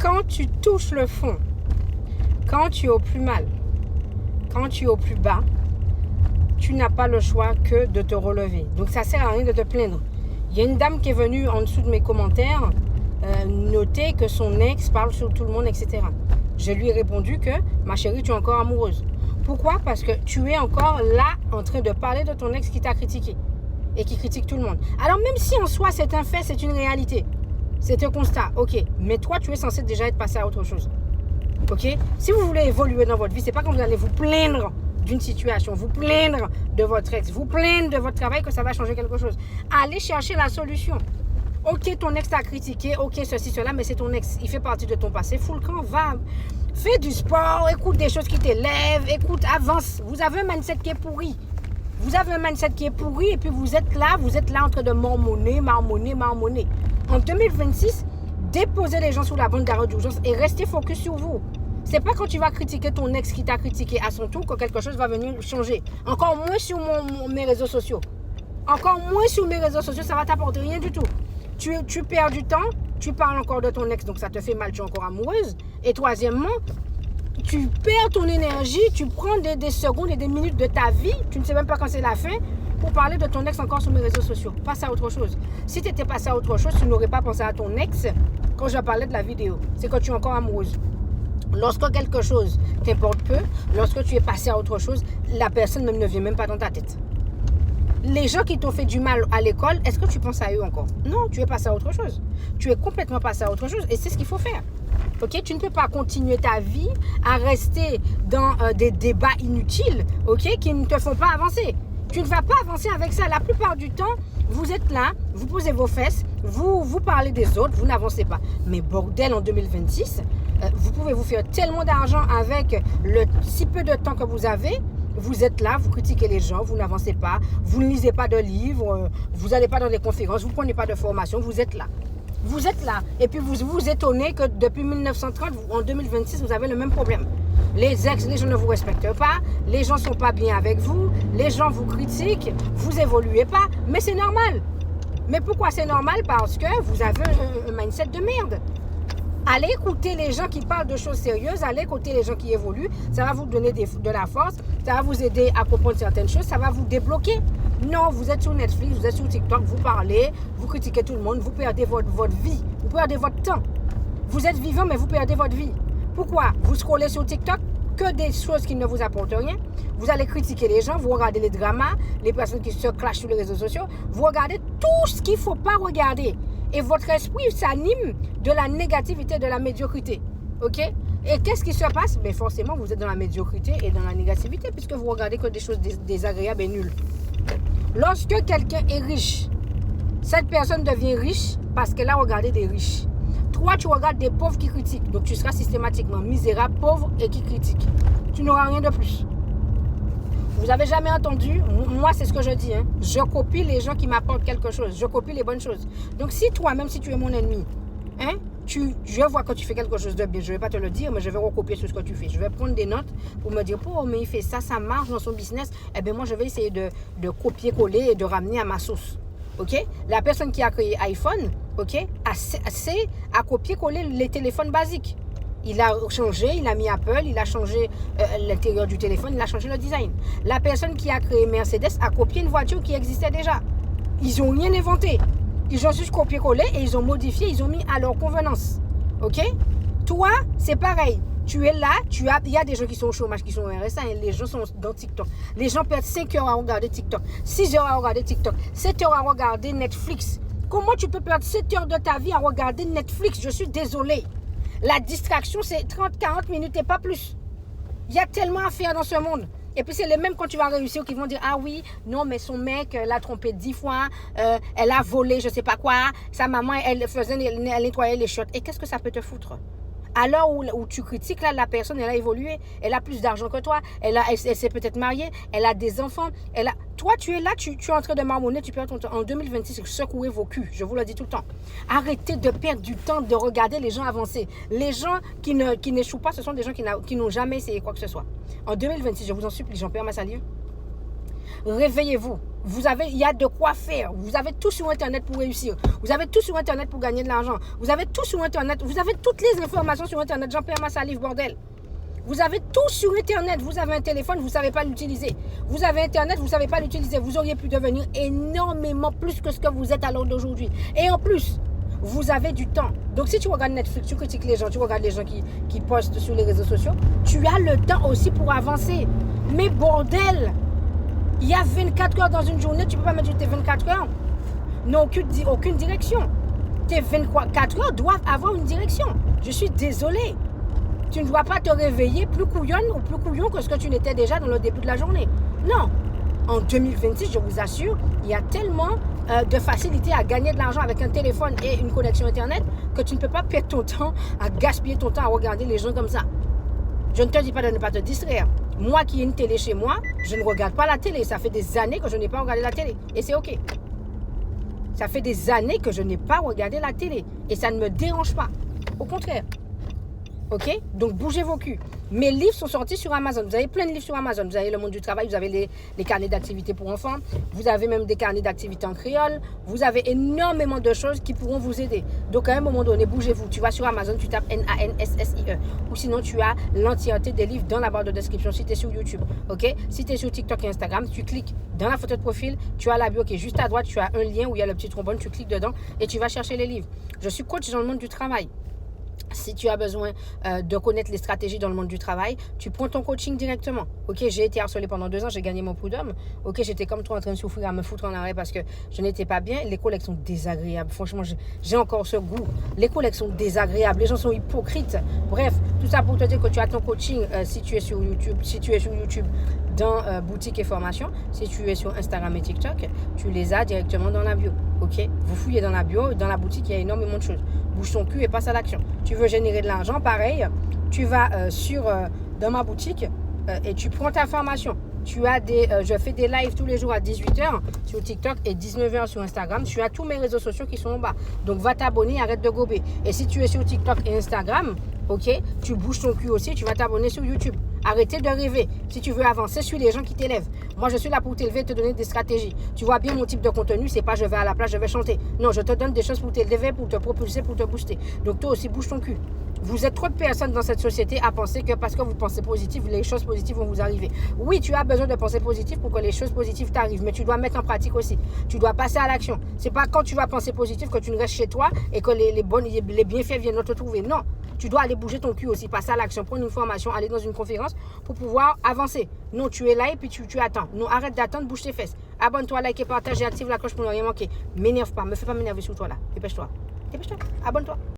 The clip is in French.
quand tu touches le fond, quand tu es au plus mal, quand tu es au plus bas, tu n'as pas le choix que de te relever. Donc ça sert à rien de te plaindre. Il y a une dame qui est venue en dessous de mes commentaires noter que son ex parle sur tout le monde, etc. Je lui ai répondu que, ma chérie, tu es encore amoureuse. Pourquoi? Parce que tu es encore là en train de parler de ton ex qui t'a critiqué et qui critique tout le monde. Alors même si en soi c'est un fait, c'est une réalité, c'est un constat, ok. Mais toi, tu es censé déjà être passé à autre chose. Ok? Si vous voulez évoluer dans votre vie, c'est pas quand vous allez vous plaindre d'une situation, vous plaindre de votre ex, vous plaindre de votre travail que ça va changer quelque chose. Allez chercher la solution. Ok, ton ex t'a critiqué, ok, ceci, cela, mais c'est ton ex, il fait partie de ton passé. Fous le camp, va, fais du sport, écoute des choses qui t'élèvent, écoute, avance. Vous avez un mindset qui est pourri. Vous avez un mindset qui est pourri et puis vous êtes là en train de marmonner. En 2026, déposez les gens sous la bande d'arrêt d'urgence et restez focus sur vous. C'est pas quand tu vas critiquer ton ex qui t'a critiqué à son tour que quelque chose va venir changer. Encore moins sur mes réseaux sociaux. Encore moins sur mes réseaux sociaux, ça va t'apporter rien du tout. Tu perds du temps, tu parles encore de ton ex, donc ça te fait mal, tu es encore amoureuse. Et troisièmement, tu perds ton énergie, tu prends des secondes et des minutes de ta vie, tu ne sais même pas quand c'est la fin, pour parler de ton ex encore sur mes réseaux sociaux. Passe à autre chose. Si tu étais passé à autre chose, tu n'aurais pas pensé à ton ex quand je parlais de la vidéo. C'est que tu es encore amoureuse. Lorsque quelque chose t'importe peu, lorsque tu es passé à autre chose, la personne même ne vient même pas dans ta tête. Les gens qui t'ont fait du mal à l'école, est-ce que tu penses à eux encore? Non, tu es passé à autre chose. Tu es complètement passé à autre chose et c'est ce qu'il faut faire. Ok, tu ne peux pas continuer ta vie à rester dans des débats inutiles, ok, qui ne te font pas avancer. Tu ne vas pas avancer avec ça. La plupart du temps, vous êtes là, vous posez vos fesses, vous parlez des autres, vous n'avancez pas. Mais bordel, en 2026, vous pouvez vous faire tellement d'argent avec le si peu de temps que vous avez. Vous êtes là, vous critiquez les gens, vous n'avancez pas, vous ne lisez pas de livres, vous n'allez pas dans des conférences, vous ne prenez pas de formation, vous êtes là. Vous êtes là. Et puis vous vous étonnez que depuis 1930, en 2026, vous avez le même problème. Les ex, les gens ne vous respectent pas, les gens ne sont pas bien avec vous, les gens vous critiquent, vous évoluez pas, mais c'est normal. Mais pourquoi c'est normal? Parce que vous avez un mindset de merde. Allez écouter les gens qui parlent de choses sérieuses, allez écouter les gens qui évoluent, ça va vous donner de la force, ça va vous aider à comprendre certaines choses, ça va vous débloquer. Non, vous êtes sur Netflix, vous êtes sur TikTok, vous parlez, vous critiquez tout le monde, vous perdez votre vie, vous perdez votre temps. Vous êtes vivant, mais vous perdez votre vie. Pourquoi? Vous scrollez sur TikTok que des choses qui ne vous apportent rien. Vous allez critiquer les gens, vous regardez les dramas, les personnes qui se clashent sur les réseaux sociaux, vous regardez tout ce qu'il ne faut pas regarder. Et votre esprit s'anime de la négativité, de la médiocrité. Ok? Et qu'est-ce qui se passe? Mais forcément, vous êtes dans la médiocrité et dans la négativité puisque vous regardez que des choses désagréables et nulles. Lorsque quelqu'un est riche, cette personne devient riche parce qu'elle a regardé des riches. Toi, tu regardes des pauvres qui critiquent. Donc, tu seras systématiquement misérable, pauvre et qui critique. Tu n'auras rien de plus. Vous avez jamais entendu? Moi, c'est ce que je dis. Hein. Je copie les gens qui m'apportent quelque chose. Je copie les bonnes choses. Donc, si toi, même si tu es mon ennemi, hein, je vois que tu fais quelque chose de bien. Je ne vais pas te le dire, mais je vais recopier sur ce que tu fais. Je vais prendre des notes pour me dire, oh, mais il fait ça, ça marche dans son business. Eh bien, moi, je vais essayer de copier-coller et de ramener à ma sauce. OK? La personne qui a créé iPhone, OK, a copié-coller les téléphones basiques. Il a changé, il a mis Apple, il a changé l'intérieur du téléphone, il a changé le design. La personne qui a créé Mercedes a copié une voiture qui existait déjà. Ils n'ont rien inventé. Ils ont juste copié-collé et ils ont modifié, ils ont mis à leur convenance. OK? Toi, c'est pareil. Tu es là, il y a des gens qui sont au chômage, qui sont au RSA, et les gens sont dans TikTok. Les gens perdent 5 heures à regarder TikTok, 6 heures à regarder TikTok, 7 heures à regarder Netflix. Comment tu peux perdre 7 heures de ta vie à regarder Netflix? Je suis désolée. La distraction, c'est 30-40 minutes et pas plus. Il y a tellement à faire dans ce monde. Et puis, c'est les mêmes quand tu vas réussir qui vont dire, ah oui, non, mais son mec l'a trompé 10 fois, elle a volé, je sais pas quoi, sa maman, elle nettoyait les chiottes. Et qu'est-ce que ça peut te foutre? À l'heure où tu critiques, là, la personne, elle a évolué, elle a plus d'argent que toi, elle s'est peut-être mariée, elle a des enfants, Toi, tu es là, tu es en train de marmonner, tu perds ton temps. En 2026, secouez vos culs, je vous le dis tout le temps. Arrêtez de perdre du temps de regarder les gens avancer. Les gens qui n'échouent pas, ce sont des gens qui n'ont jamais essayé quoi que ce soit. En 2026, je vous en supplie, j'en perds ma salive. Réveillez-vous. il y a de quoi faire. Vous avez tout sur Internet pour réussir. Vous avez tout sur Internet pour gagner de l'argent. Vous avez tout sur Internet. Vous avez toutes les informations sur Internet. Jean-Pierre Massalive, bordel. Vous avez tout sur Internet. Vous avez un téléphone, vous ne savez pas l'utiliser. Vous avez Internet, vous ne savez pas l'utiliser. Vous auriez pu devenir énormément plus que ce que vous êtes à l'heure d'aujourd'hui. Et en plus, vous avez du temps. Donc, si tu regardes Netflix, tu critiques les gens, tu regardes les gens qui postent sur les réseaux sociaux, tu as le temps aussi pour avancer. Mais bordel, il y a 24 heures dans une journée, tu ne peux pas mettre tes 24 heures. Non, aucune direction. Tes 24 heures doivent avoir une direction. Je suis désolée. Tu ne dois pas te réveiller plus couillonne ou plus couillon que ce que tu n'étais déjà dans le début de la journée. Non. En 2026, je vous assure, il y a tellement de facilité à gagner de l'argent avec un téléphone et une connexion Internet que tu ne peux pas perdre ton temps à gaspiller ton temps à regarder les gens comme ça. Je ne te dis pas de ne pas te distraire. Moi qui ai une télé chez moi, je ne regarde pas la télé. Ça fait des années que je n'ai pas regardé la télé. Et c'est OK. Ça fait des années que je n'ai pas regardé la télé. Et ça ne me dérange pas. Au contraire. OK? Donc, bougez vos culs. Mes livres sont sortis sur Amazon. Vous avez plein de livres sur Amazon. Vous avez Le Monde du Travail, vous avez les carnets d'activités pour enfants. Vous avez même des carnets d'activités en créole. Vous avez énormément de choses qui pourront vous aider. Donc, à un moment donné, bougez-vous. Tu vas sur Amazon, tu tapes NANSSIE. Ou sinon, tu as l'entièreté des livres dans la barre de description si tu es sur YouTube. OK? Si tu es sur TikTok et Instagram, tu cliques dans la photo de profil. Tu as la bio qui est juste à droite. Tu as un lien où il y a le petit trombone. Tu cliques dedans et tu vas chercher les livres. Je suis coach dans le monde du travail. Si tu as besoin de connaître les stratégies dans le monde du travail, tu prends ton coaching directement. OK, j'ai été harcelée pendant 2 ans, j'ai gagné mon prud'homme. OK, j'étais comme toi en train de souffrir, à me foutre en arrêt parce que je n'étais pas bien. Les collègues sont désagréables. Franchement, j'ai encore ce goût. Les collègues sont désagréables. Les gens sont hypocrites. Bref, tout ça pour te dire que tu as ton coaching si tu es sur YouTube, dans boutique et formation. Si tu es sur Instagram et TikTok, tu les as directement dans la bio. OK, vous fouillez dans la bio, dans la boutique, il y a énormément de choses. Bouge ton cul et passe à l'action. Tu veux générer de l'argent, pareil, tu vas dans ma boutique et tu prends ta formation. Tu as je fais des lives tous les jours à 18h sur TikTok et 19h sur Instagram. Tu as tous mes réseaux sociaux qui sont en bas. Donc, va t'abonner, arrête de gober. Et si tu es sur TikTok et Instagram, OK, tu bouges ton cul aussi, tu vas t'abonner sur YouTube. Arrêtez de rêver. Si tu veux avancer, suis les gens qui t'élèvent. Moi, je suis là pour t'élever et te donner des stratégies. Tu vois bien mon type de contenu, c'est pas je vais à la plage, je vais chanter. Non, je te donne des choses pour t'élever, pour te propulser, pour te booster. Donc, toi aussi, bouge ton cul. Vous êtes trop de personnes dans cette société à penser que parce que vous pensez positif, les choses positives vont vous arriver. Oui, tu as besoin de penser positif pour que les choses positives t'arrivent, mais tu dois mettre en pratique aussi. Tu dois passer à l'action. C'est pas quand tu vas penser positif que tu ne restes chez toi et que les bienfaits viennent te trouver. Non, tu dois aller bouger ton cul aussi, passer à l'action, prendre une formation, aller dans une conférence pour pouvoir avancer. Non, tu es là et puis tu attends. Non, arrête d'attendre, bouge tes fesses. Abonne-toi, like et partage et active la cloche pour ne rien manquer. M'énerve pas, me fais pas m'énerver sur toi là. Dépêche-toi. Abonne-toi.